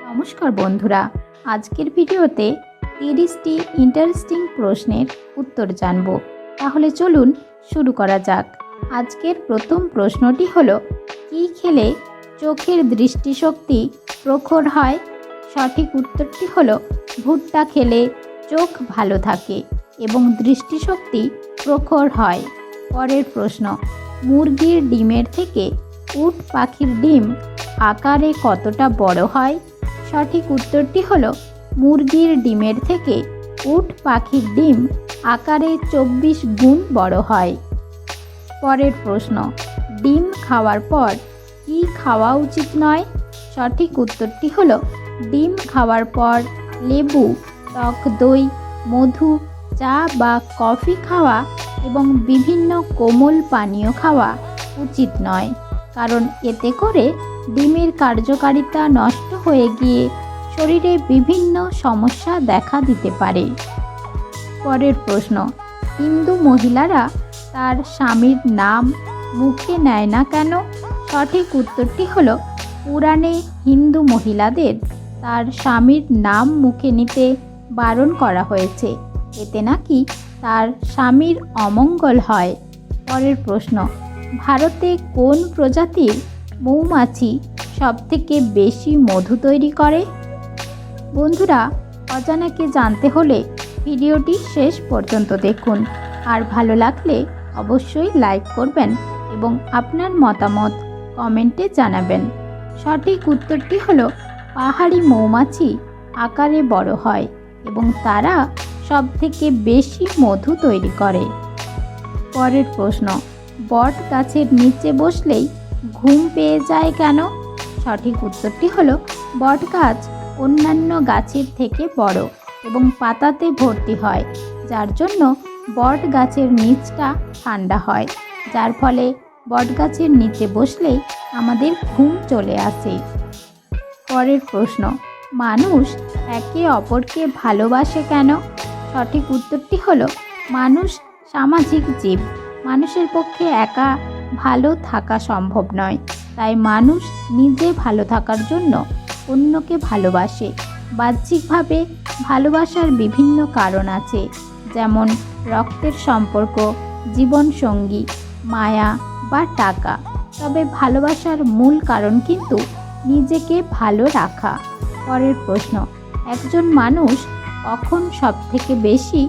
নমস্কার বন্ধুরা, আজকের ভিডিওতে 30টি ইন্টারেস্টিং প্রশ্নের উত্তর জানব। তাহলে চলুন শুরু করা যাক। আজকের প্রথম প্রশ্নটি হলো, কি খেলে চোখের দৃষ্টিশক্তি প্রখর হয়? সঠিক উত্তরটি হলো, ভুট্টা খেলে চোখ ভালো থাকে এবং দৃষ্টিশক্তি প্রখর হয়। পরের প্রশ্ন, মুরগির ডিমের থেকে উট পাখির ডিম আকারে কতটা বড় হয়? সঠিক উত্তরটি হলো, মুরগির ডিমের থেকে উট পাখির ডিম আকারে 24 গুণ বড় হয়। পরের প্রশ্ন, ডিম খাওয়ার পর কি খাওয়া উচিত নয়? সঠিক উত্তরটি হলো, ডিম খাওয়ার পর লেবু, টক দই, মধু, চা বা কফি খাওয়া এবং বিভিন্ন কোমল পানীয় খাওয়া উচিত নয়, কারণ এতে করে ডিমের কার্যকারিতা নষ্ট হয়ে গিয়ে শরীরে বিভিন্ন সমস্যা দেখা দিতে পারে। পরের প্রশ্ন, হিন্দু মহিলারা তার স্বামীর নাম মুখে নেয় না কেন? সঠিক উত্তরটি হলো, পুরাণে হিন্দু মহিলাদের তার স্বামীর নাম মুখে নিতে বারণ করা হয়েছে, এতে নাকি তার স্বামীর অমঙ্গল হয়। পরের প্রশ্ন, ভারতে কোন প্রজাতির মৌমাছি সবথেকে বেশি মধু তৈরি করে? বন্ধুরা, অজানাকে জানতে হলে ভিডিওটি শেষ পর্যন্ত দেখুন, আর ভালো লাগলে অবশ্যই লাইক করবেন এবং আপনার মতামত কমেন্টে জানাবেন। সঠিক উত্তরটি হলো, পাহাড়ি মৌমাছি আকারে বড় হয় এবং তারা সবথেকে বেশি মধু তৈরি করে। পরের প্রশ্ন, বট গাছের নিচে বসলেই ঘুম পেয়ে যায় কেন? সঠিক উত্তরটি হলো, বট গাছ অন্যান্য গাছের থেকে বড় এবং পাতাতে ভর্তি হয়, যার জন্য বট গাছের নিচটা ঠান্ডা হয়, যার ফলে বট গাছের নিচে বসলেই আমাদের ঘুম চলে আসে। পরের প্রশ্ন, মানুষ একে অপরকে ভালোবাসে কেন? সঠিক উত্তরটি হলো, মানুষ সামাজিক জীব। মানুষের পক্ষে একা ভালো থাকা সম্ভব নয়, তাই মানুষ নিজে ভালো থাকার জন্য অন্যকে ভালোবাসে। বাহ্যিকভাবে ভালোবাসার বিভিন্ন কারণ আছে, যেমন রক্তের সম্পর্ক, জীবনসঙ্গী, মায়া বা টাকা। তবে ভালোবাসার মূল কারণ কিন্তু নিজেকে ভালো রাখা। পরের প্রশ্ন, একজন মানুষ কখন সবথেকে বেশি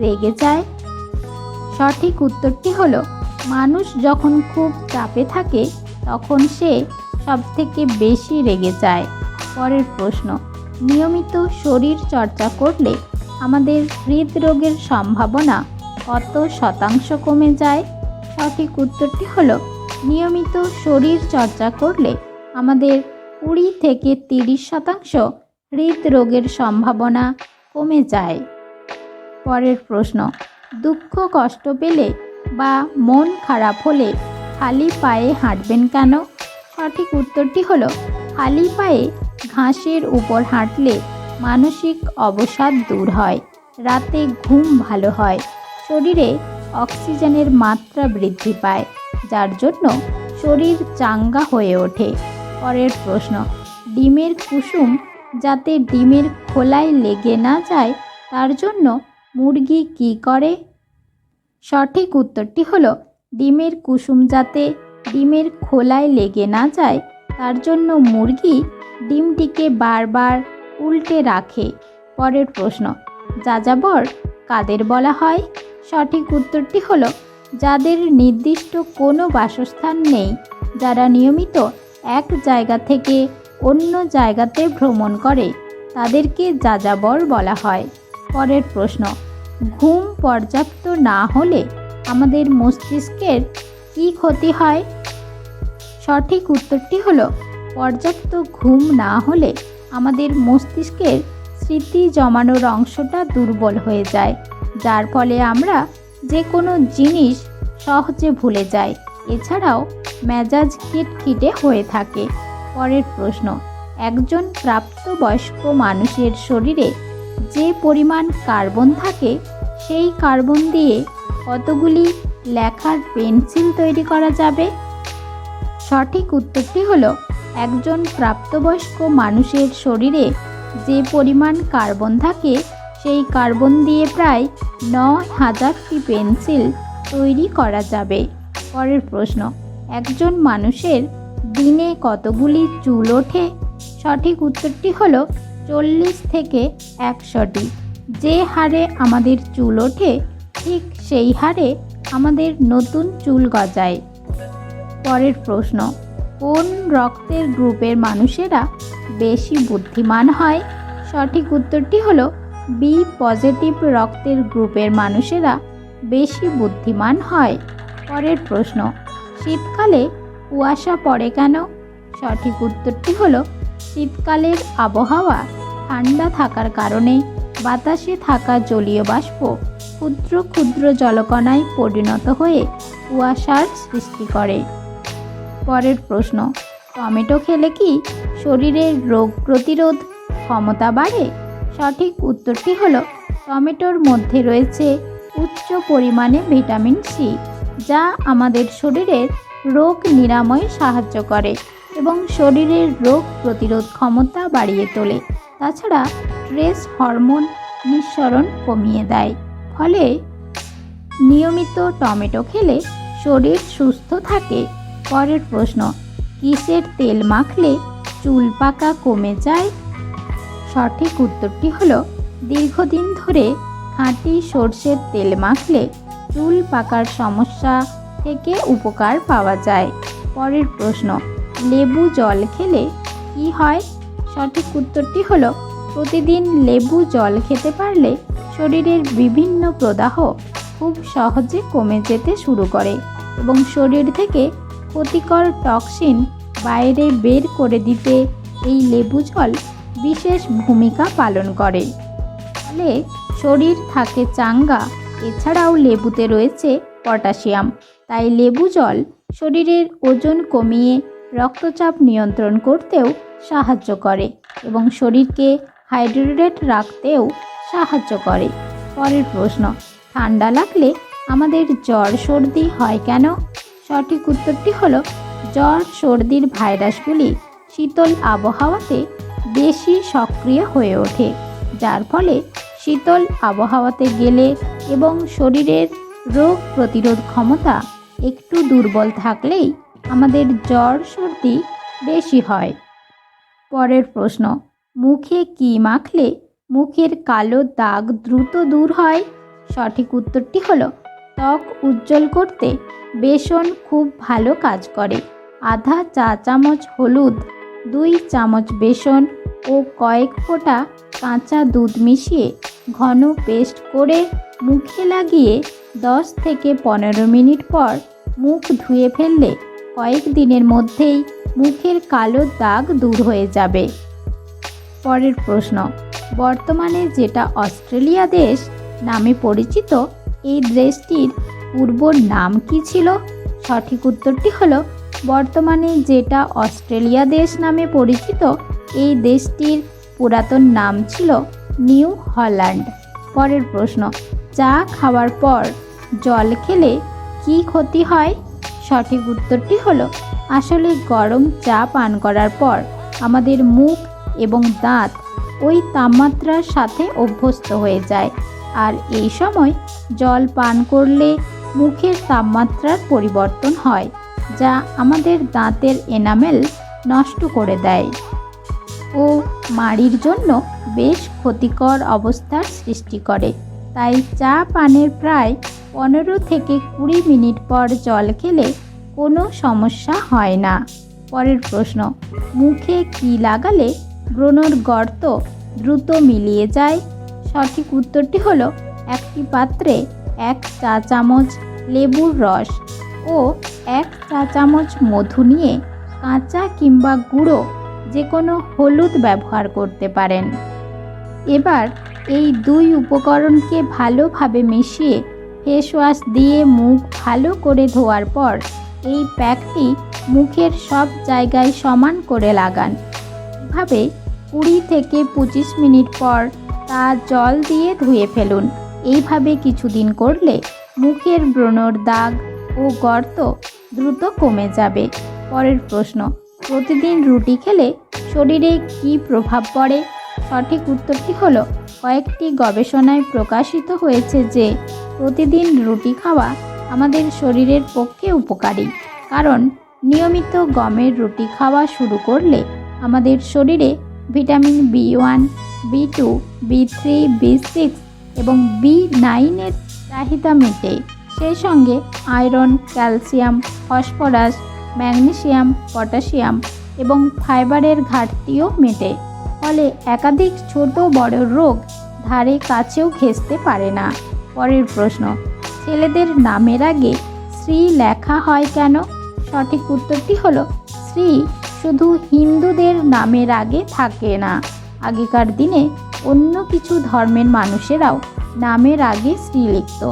রেগে যায়? সঠিক উত্তরটি হলো, মানুষ যখন খুব চাপে থাকে তখন সে সবথেকে বেশি রেগে যায়। পরের প্রশ্ন, নিয়মিত শরীর চর্চা করলে আমাদের হৃদরোগের সম্ভাবনা কত শতাংশ কমে যায়? সঠিক উত্তরটি হলো, নিয়মিত শরীর চর্চা করলে আমাদের 20 থেকে 30% হৃদরোগের সম্ভাবনা কমে যায়। পরের প্রশ্ন, দুঃখ কষ্ট পেলে বা মন খারাপ হলে খালি পায়ে হাঁটবেন কেন? সঠিক উত্তরটি হলো, খালি পায়ে ঘাসের উপর হাঁটলে মানসিক অবসাদ দূর হয়, রাতে ঘুম ভালো হয়, শরীরে অক্সিজেনের মাত্রা বৃদ্ধি পায়, যার জন্য শরীর চাঙ্গা হয়ে ওঠে। পরের প্রশ্ন, ডিমের কুসুম যাতে ডিমের খোলায় লেগে না যায় তার জন্য মুরগি কী করে? সঠিক উত্তরটি হলো, ডিমের কুসুম যাতে ডিমের খোলায় লেগে না যায় তার জন্য মুরগি ডিমটিকে বারবার উল্টে রাখে। পরের প্রশ্ন, যাযাবর কাদের বলা হয়? সঠিক উত্তরটি হলো, যাদের নির্দিষ্ট কোনো বাসস্থান নেই, যারা নিয়মিত এক জায়গা থেকে অন্য জায়গাতে ভ্রমণ করে, তাদেরকে যাযাবর বলা হয়। পরের প্রশ্ন, ঘুম পর্যাপ্ত না হলে আমাদের মস্তিষ্কের কী ক্ষতি হয়? সঠিক উত্তরটি হলো, পর্যাপ্ত ঘুম না হলে আমাদের মস্তিষ্কের স্মৃতি জমানোর অংশটা দুর্বল হয়ে যায়, যার ফলে আমরা যে কোনো জিনিস সহজে ভুলে যাই। এছাড়াও মেজাজ খিটখিটে হয়ে থাকে। পরের প্রশ্ন, একজন প্রাপ্তবয়স্ক মানুষের শরীরে যে পরিমাণ কার্বন থাকে সেই কার্বন দিয়ে কতগুলি লেখার পেন্সিল তৈরি করা যাবে? সঠিক উত্তরটি হলো, একজন প্রাপ্তবয়স্ক মানুষের শরীরে যে পরিমাণ কার্বন থাকে সেই কার্বন দিয়ে প্রায় ৯,০০০টি পেন্সিল তৈরি করা যাবে। পরের প্রশ্ন, একজন মানুষের দিনে কতগুলি চুল ওঠে? সঠিক উত্তরটি হলো 40 থেকে 100টি। যে হারে আমাদের চুল ওঠে ঠিক সেই হারে আমাদের নতুন চুল গজায়। পরের প্রশ্ন, কোন রক্তের গ্রুপের মানুষেরা বেশি বুদ্ধিমান হয়? সঠিক উত্তরটি হলো বি পজিটিভ রক্তের গ্রুপের মানুষেরা বেশি বুদ্ধিমান হয়। পরের প্রশ্ন, শীতকালে কুয়াশা পড়ে কেন? সঠিক উত্তরটি হলো শীতকালের আবহাওয়া ঠান্ডা থাকার কারণে বাতাসে থাকা জলীয় বাষ্প ক্ষুদ্র ক্ষুদ্র জলকণায় পরিণত হয়ে কুয়াশার সৃষ্টি করে। পরের প্রশ্ন, টমেটো খেলে কি শরীরের রোগ প্রতিরোধ ক্ষমতা বাড়ে? সঠিক উত্তরটি হলো টমেটোর মধ্যে রয়েছে উচ্চ পরিমাণে ভিটামিন সি, যা আমাদের শরীরের রোগ নিরাময়ে সাহায্য করে এবং শরীরের রোগ প্রতিরোধ ক্ষমতা বাড়িয়ে তোলে। তাছাড়া স্ট্রেস হরমোন নিঃসরণ কমিয়ে দেয়। ফলে নিয়মিত টমেটো খেলে শরীর সুস্থ থাকে। পরের প্রশ্ন, কিসের তেল মাখলে চুল পাকা কমে যায়? সঠিক উত্তরটি হলো দীর্ঘদিন ধরে খাঁটি সরষের তেল মাখলে চুল পাকার সমস্যা থেকে উপকার পাওয়া যায়। পরের প্রশ্ন, লেবু জল খেলে কি হয়? সঠিক উত্তরটি হলো প্রতিদিন লেবু জল খেতে পারলে শরীরের বিভিন্ন প্রদাহ খুব সহজে কমে যেতে শুরু করে এবং শরীর থেকে ক্ষতিকর টক্সিন বাইরে বের করে দিতে এই লেবু জল বিশেষ ভূমিকা পালন করে। ফলে শরীর থাকে চাঙ্গা। এছাড়াও লেবুতে রয়েছে পটাশিয়াম, তাই লেবু জল শরীরের ওজন কমিয়ে রক্তচাপ নিয়ন্ত্রণ করতেও সাহায্য করে এবং শরীরকে হাইড্রেটেড রাখতেও সাহায্য করে। পরের প্রশ্ন, ঠান্ডা লাগলে আমাদের জ্বর সর্দি হয় কেন? সঠিক উত্তরটি হলো জ্বর সর্দির ভাইরাসগুলি শীতল আবহাওয়াতে বেশি সক্রিয় হয়ে ওঠে, যার ফলে শীতল আবহাওয়াতে গেলে এবং শরীরের রোগ প্রতিরোধ ক্ষমতা একটু দুর্বল থাকলেই আমাদের জ্বর সর্দি বেশি হয়। পরের প্রশ্ন, মুখে কি মাখলে মুখের কালো দাগ দ্রুত দূর হয়? সঠিক উত্তরটি হলো ত্বক উজ্জ্বল করতে বেসন খুব ভালো কাজ করে। আধা চা চামচ হলুদ, 2 চামচ বেসন ও কয়েক ফোঁটা কাঁচা দুধ মিশিয়ে ঘন পেস্ট করে মুখে লাগিয়ে 10 থেকে 15 মিনিট পর মুখ ধুয়ে ফেললে কয়েক দিনের মধ্যেই মুখের কালো দাগ দূর হয়ে যাবে। পরের প্রশ্ন, বর্তমানে যেটা অস্ট্রেলিয়া দেশ নামে পরিচিত এই দেশটির পূর্ব নাম কি ছিল? সঠিক উত্তরটি হলো বর্তমানে যেটা অস্ট্রেলিয়া দেশ নামে পরিচিত এই দেশটির পুরাতন নাম ছিল নিউ হল্যান্ড। পরের প্রশ্ন, চা খাওয়ার পর জল খেলে কি ক্ষতি হয়? সঠিক উত্তরটি হলো আসলে গরম চা পান করার পর আমাদের মুখ এবং দাঁত ওই তাপমাত্রার সাথে অভ্যস্ত হয়ে যায়, আর এই সময় জল পান করলে মুখের তাপমাত্রার পরিবর্তন হয়, যা আমাদের দাঁতের এনামেল নষ্ট করে দেয় ও মাড়ির জন্য বেশ ক্ষতিকর অবস্থার সৃষ্টি করে। তাই চা পানের প্রায় 15 থেকে 20 মিনিট পর জল খেলে কোনো সমস্যা হয় না। পরের প্রশ্ন, মুখে কি লাগালে ব্রণর গর্ত দ্রুত মিলিয়ে যায়? সঠিক উত্তরটি হলো একটি পাত্রে 1 চা চামচ লেবুর রস ও 1 চা চামচ মধু নিয়ে কাঁচা কিংবা গুঁড়ো যে কোনো হলুদ ব্যবহার করতে পারেন। এবার এই 2 উপকরণকে ভালোভাবে মিশিয়ে ফেস ওয়াশ দিয়ে মুখ ভালো করে ধোয়ার পর এই প্যাকটি মুখের সব জায়গায় সমান করে লাগান। এভাবে 20 থেকে 25 মিনিট পর তা জল দিয়ে ধুয়ে ফেলুন। এইভাবে কিছুদিন করলে মুখের ব্রণর দাগ ও গর্ত দ্রুত কমে যাবে। পরের প্রশ্ন, প্রতিদিন রুটি খেলে শরীরে কী প্রভাব পড়ে? সঠিক উত্তরটি হলো, কয়েকটি গবেষণায় প্রকাশিত হয়েছে যে প্রতিদিন রুটি খাওয়া আমাদের শরীরের পক্ষে উপকারী। কারণ নিয়মিত গমের রুটি খাওয়া শুরু করলে আমাদের শরীরে vitamin B1, B2, B3, B6 এবং B9 এর চাহিদা মেটে। সেই সঙ্গে iron, calcium, phosphorus, magnesium, potassium এবং ফাইবারের ঘাটতিও মেটে। ফলে একাধিক ছোট বড় রোগ ধারে কাছেও ঘেঁষতে পারে না। পরের প্রশ্ন, ছেলেদের নামের আগে শ্রী লেখা হয় কেন? সঠিক উত্তরটি হলো, শ্রী শুধু হিন্দুদের নামের আগে থাকে না। আগেকার দিনে অন্য কিছু ধর্মের মানুষেরাও নামের আগে শ্রী লিখত।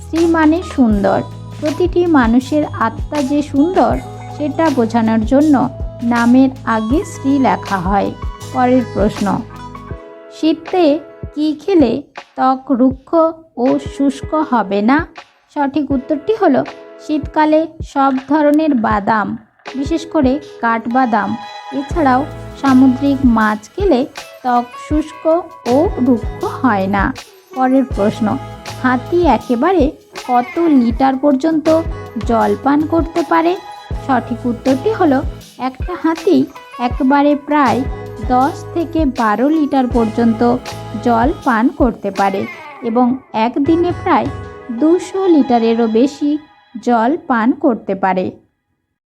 শ্রী মানে সুন্দর। প্রতিটি মানুষের আত্মা যে সুন্দর সেটা বোঝানোর জন্য নামের আগে শ্রী লেখা হয়। পরের প্রশ্ন, শীতে কী খেলে ত্বক রুক্ষ ও শুষ্ক হবে না? সঠিক উত্তরটি হলো, শীতকালে সব ধরনের বাদাম, বিশেষ করে কাঠবাদাম এছাড়াও সামুদ্রিক মাছ খেলে ত্বক শুষ্ক ও রুক্ষ হয় না। পরের প্রশ্ন, হাতি একেবারে কত লিটার পর্যন্ত জল পান করতে পারে? সঠিক উত্তরটি হলো, একটা হাতি একবারে প্রায় 10 থেকে 12 লিটার পর্যন্ত জল পান করতে পারে এবং একদিনে প্রায় 200 লিটারেরও বেশি জল পান করতে পারে।